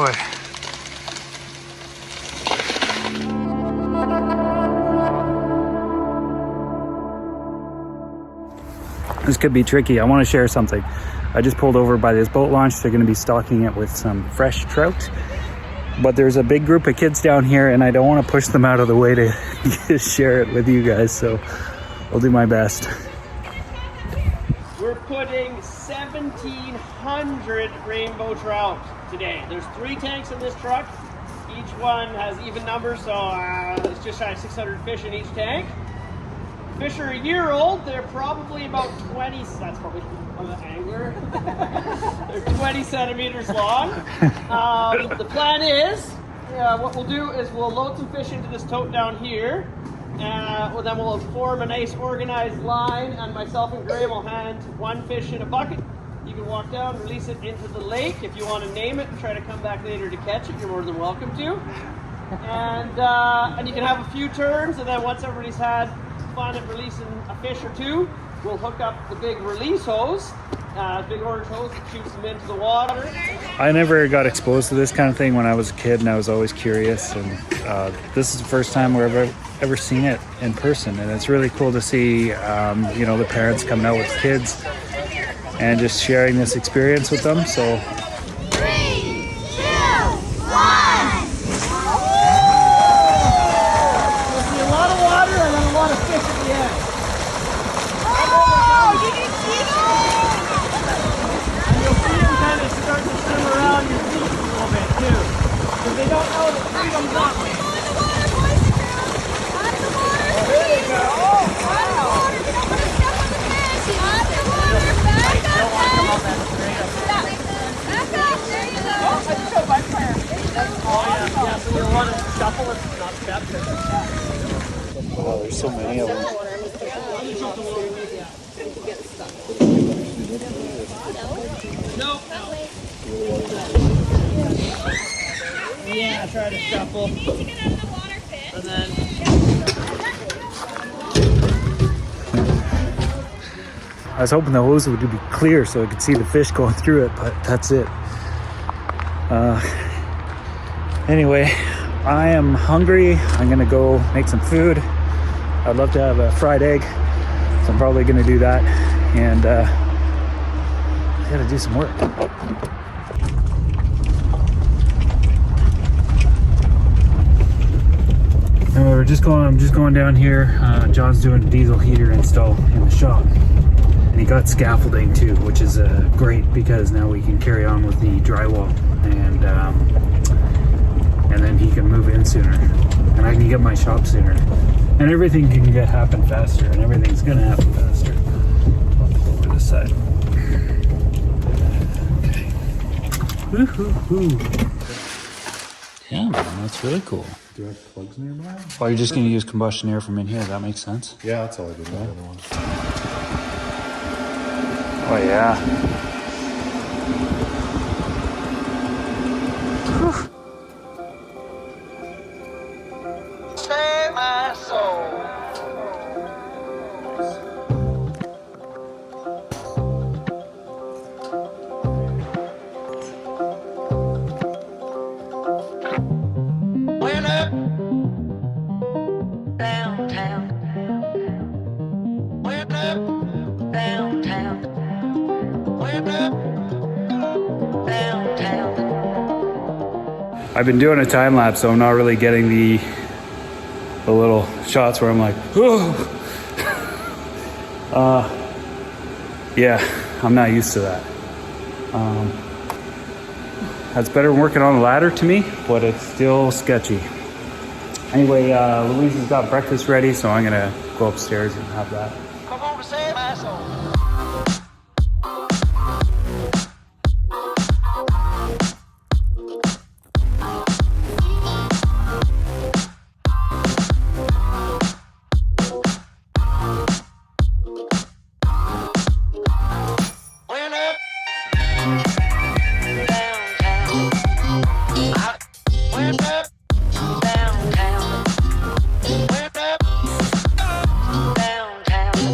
boy. This could be tricky. I want to share something. I just pulled over by this boat launch. They're going to be stocking it with some fresh trout. But there's a big group of kids down here and I don't want to push them out of the way to share it with you guys. So I'll do my best. We're putting 1,700 rainbow trout today. There's 3 tanks in this truck. Each one has even numbers, so it's just shy of 600 fish in each tank. Fish are a year old. They're probably about 20, that's probably on the angler. They're 20 centimeters long. The plan is, what we'll do is we'll load some fish into this tote down here. Well, then we'll form a nice organized line, and myself and Graham will hand 1 fish in a bucket. You can walk down, release it into the lake. If you want to name it and try to come back later to catch it, you're more than welcome to. And you can have a few turns, and then once everybody's had fun at releasing a fish or 2, we'll hook up the big release hose, big orange hose that shoots them into the water. I never got exposed to this kind of thing when I was a kid, and I was always curious. And this is the first time we've ever seen it in person, and it's really cool to see, you know, the parents coming out with kids and just sharing this experience with them. So. 3, 2, 1. A lot of water and then a lot of fish at the end. Oh, you can see them? And you'll see them kind of start to swim around your feet a little bit too, because they don't know that freedom's not. Go in the water, boys and girls. Out of the water. There they go. Oh, Out of the water. You don't want to step on the fish. Out of the water. Back up. don't want to come up that straight up. Back up. There you go. Oh, I just got by fire. Oh yeah, so you'll want to shuffle and not step. Oh, there's so many of them. No. Yeah, try to shuffle. And then. I was hoping the hose would be clear so I could see the fish going through it, but that's it. Anyway, I am hungry. I'm gonna go make some food. I'd love to have a fried egg, so I'm probably gonna do that. And I gotta do some work. Anyway, I'm just going down here. John's doing a diesel heater install in the shop. And he got scaffolding too, which is great because now we can carry on with the drywall, and then he can move in sooner, and I can get my shop sooner, and everything can happen faster, and everything's gonna happen faster. I'll pull over this side. Okay. Woo-hoo-hoo. Yeah, man, that's really cool. Do you have plugs nearby? Oh, you're just gonna use combustion air from in here. That makes sense. Yeah, that's all I did. The other one. Oh yeah. Save my soul. Went up downtown. Went up downtown. Went up downtown. I've been doing a time lapse, so I'm not really getting the little shots where I'm like, whoa. Yeah, I'm not used to that. That's better than working on the ladder to me, but it's still sketchy. Anyway, Louise has got breakfast ready, so I'm gonna go upstairs and have that. Come on, save my soul. Went up downtown. Went up downtown. Went up downtown.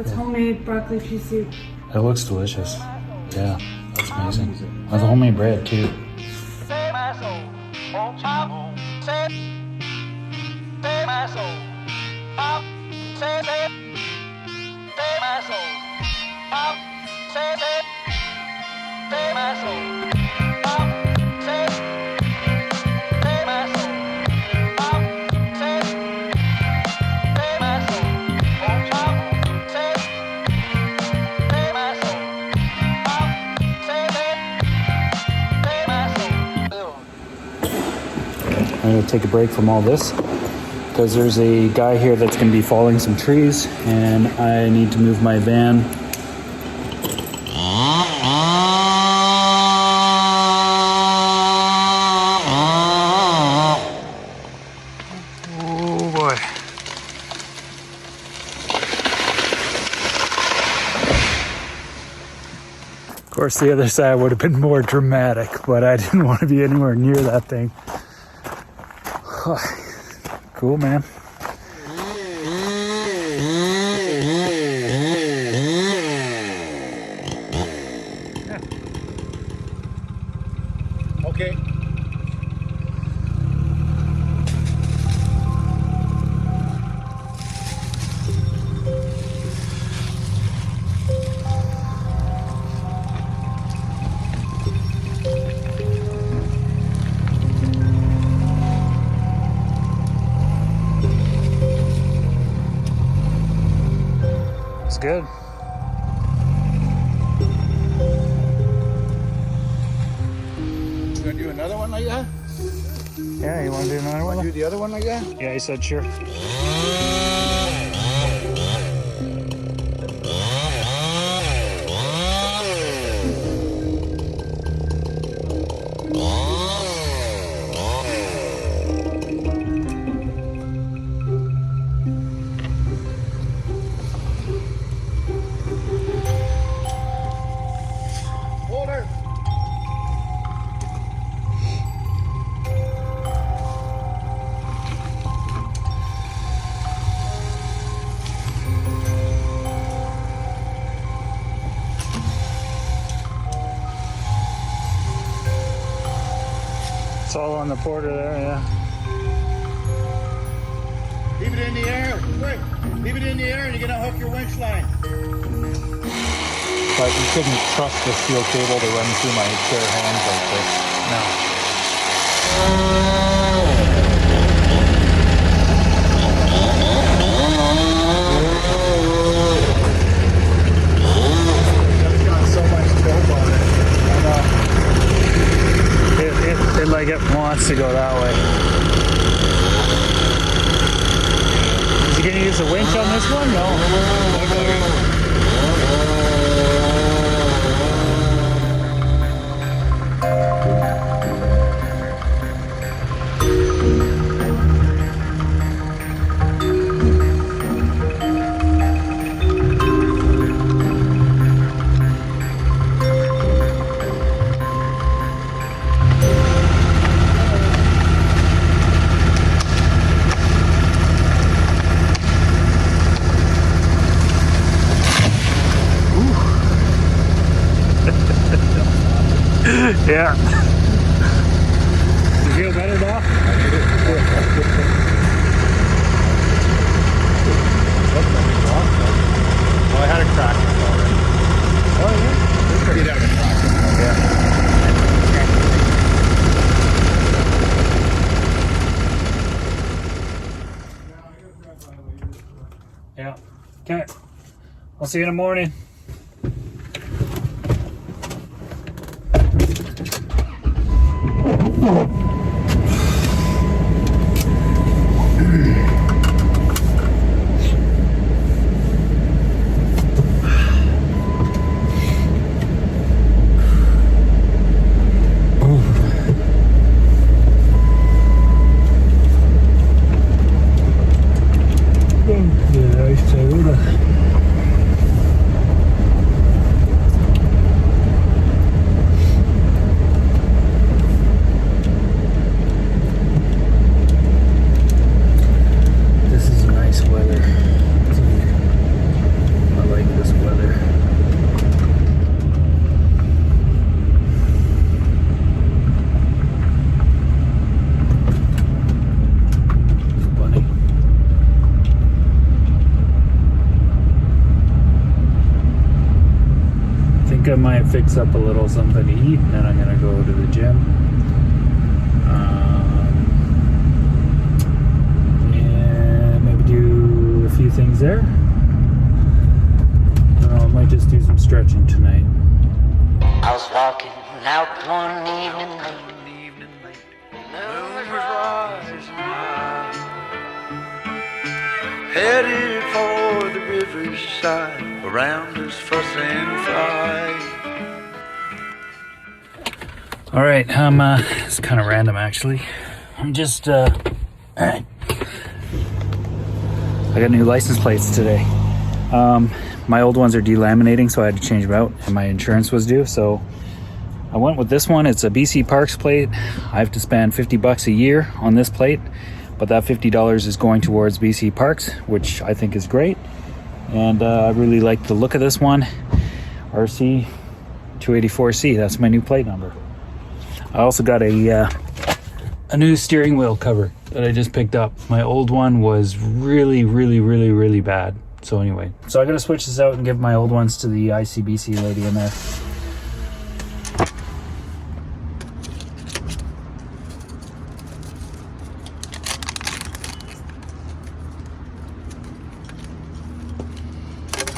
That's homemade broccoli cheese soup. It looks delicious. Yeah, that's amazing. That's homemade bread too. Save my soul. Oh, child. Save my soul. Save my soul. Save my soul. Save my soul. Save my soul. Oh, child. Save my soul. Save my soul. I'm gonna take a break from all this because there's a guy here that's gonna be falling some trees and I need to move my van. Oh boy. Of course, the other side would have been more dramatic, but I didn't want to be anywhere near that thing. Cool, man. Okay. It's good. You gonna do another one like that? Yeah, you want to do another one? Do the other one like that? Yeah, he said sure. Hold her. It's all on the porter there, yeah. Leave it in the air. Quick. Leave it in the air and you're gonna hook your winch line. But you couldn't trust the steel cable to run through my bare hands like this. No. It's got so much dope on it. It like it wants to go that way. Is he gonna use a winch on this one? No. Yeah. You feel better now? Well, I had a crack already. Oh, yeah? Get out of Yeah. Okay. I'll see you in the morning. This is nice weather. I like I might fix up a little something to eat, and then I'm gonna go to the gym. And maybe do a few things there. I might just do some stretching tonight. I was walking out one evening late. Moon was rising high. Headed for the riverside. Around us fuss and fight. All right, it's kind of random actually. I'm just, all right. I got new license plates today. My old ones are delaminating, so I had to change them out, and my insurance was due, so I went with this one. It's a BC Parks plate. I have to spend $50 a year on this plate, but that $50 is going towards BC Parks, which I think is great. And I really like the look of this one. RC 284C, that's my new plate number. I also got a new steering wheel cover that I just picked up. My old one was really bad. So anyway, so I gotta switch this out and give my old ones to the ICBC lady in there.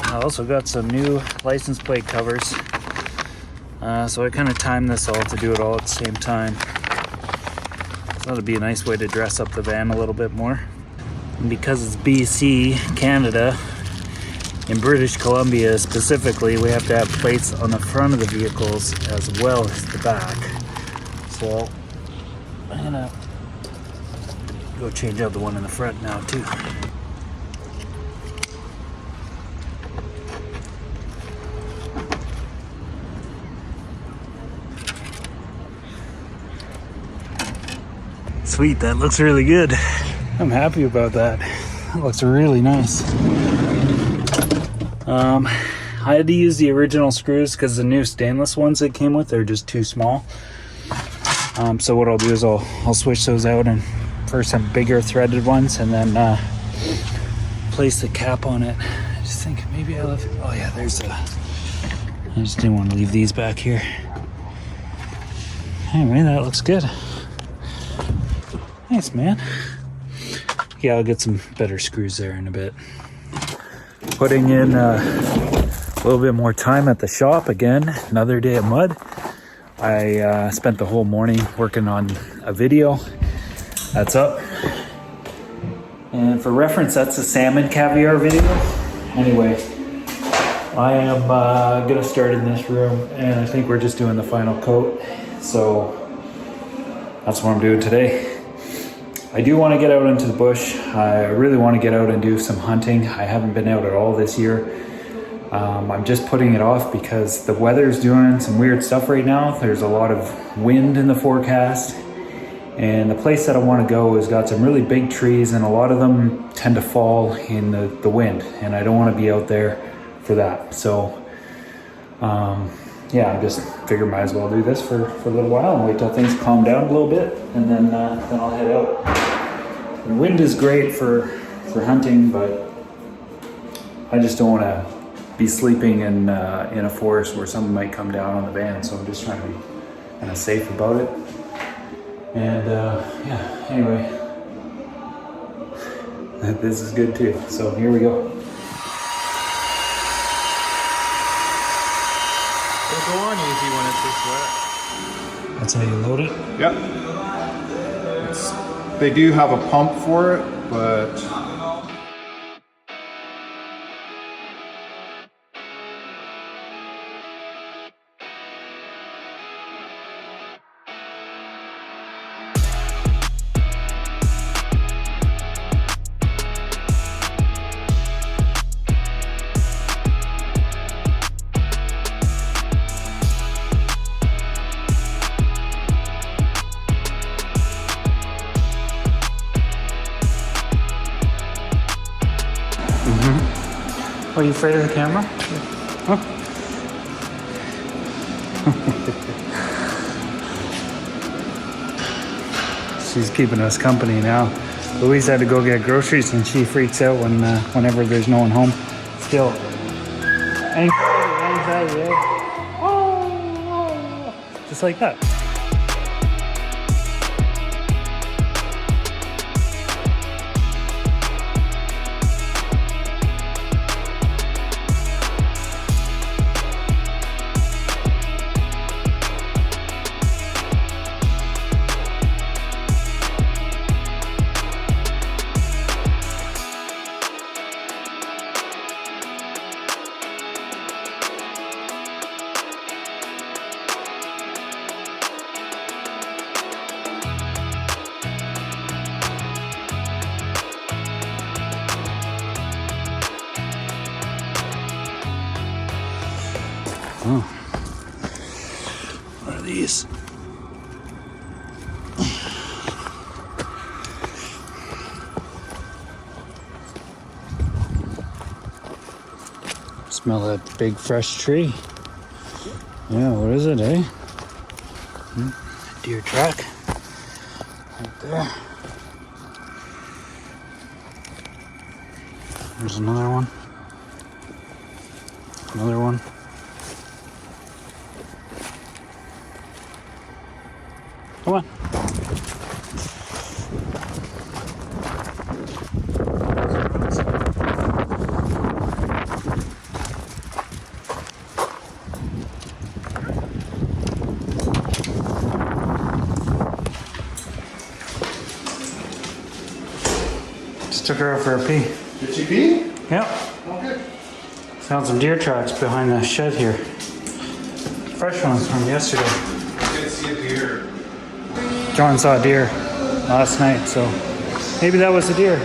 I also got some new license plate covers. So I kind of timed this all to do it all at the same time. So that'll be a nice way to dress up the van a little bit more. And because it's BC, Canada, in British Columbia specifically, we have to have plates on the front of the vehicles as well as the back. So I'm gonna go change out the one in the front now too. Sweet, that looks really good. I'm happy about that. That looks really nice. I had to use the original screws because the new stainless ones that came with, they're just too small. So what I'll do is I'll switch those out and for some bigger threaded ones, and then place the cap on it. I just think maybe I left. Oh yeah, there's a. I just didn't want to leave these back here. Anyway, that looks good. Nice, man. Yeah, I'll get some better screws there in a bit. Putting in a little bit more time at the shop again. Another day of mud. I spent the whole morning working on a video. That's up. And for reference, that's a salmon caviar video. Anyway, I am gonna start in this room, and I think we're just doing the final coat. So that's what I'm doing today. I do want to get out into the bush. I really want to get out and do some hunting. I haven't been out at all this year. I'm just putting it off because the weather's doing some weird stuff right now. There's a lot of wind in the forecast. And the place that I want to go has got some really big trees, and a lot of them tend to fall in the wind. And I don't want to be out there for that. So yeah, I just figured might as well do this for a little while and wait till things calm down a little bit, and then I'll head out. The wind is great for hunting, but I just don't want to be sleeping in a forest where something might come down on the van. So I'm just trying to be kind of safe about it. And yeah, anyway, this is good too. So here we go. It'll go on easy when it's this wet. That's how you load it? Yep. They do have a pump for it, but Are you afraid of the camera? Huh? She's keeping us company now. Louise had to go get groceries, and she freaks out whenever there's no one home. Still, anxiety, eh? just like that. Oh, what are these? Smell that big fresh tree. Yeah, what is it, eh? Deer track. Right there. There's another one. Another one. Come on. Just took her out for a pee. Did she pee? Yep. Okay. Found some deer tracks behind the shed here. Fresh ones from yesterday. I didn't see a deer. John saw a deer last night, so maybe that was a deer.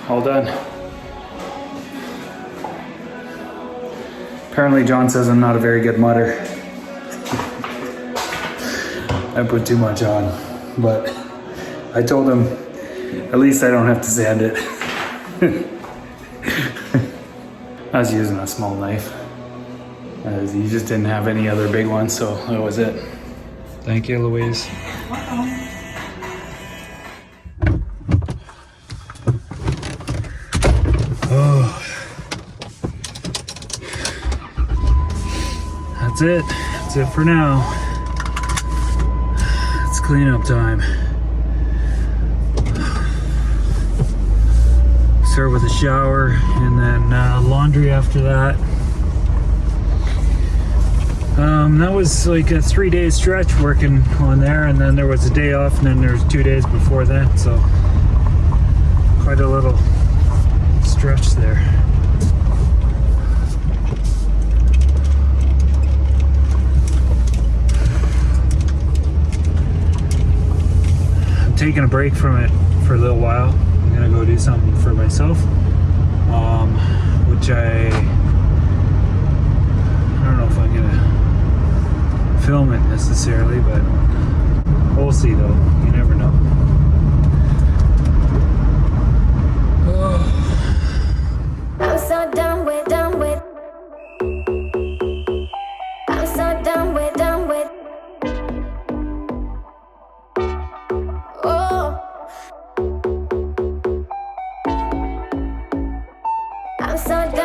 All done. Apparently John says I'm not a very good mudder. I put too much on, but I told him at least I don't have to sand it. I was using a small knife. He just didn't have any other big ones, so that was it. Thank you, Louise. That's it. That's it for now. It's cleanup time. Start with a shower and then laundry after that. That was like a 3-day stretch working on there, and then there was a day off, and then there was 2 days before that, so quite a little stretch there. Taking a break from it for a little while. I'm gonna go do something for myself, which I don't know if I'm gonna film it necessarily, but we'll see though. You never know. I'm so done with. I'm so done with. Oh. I'm so done.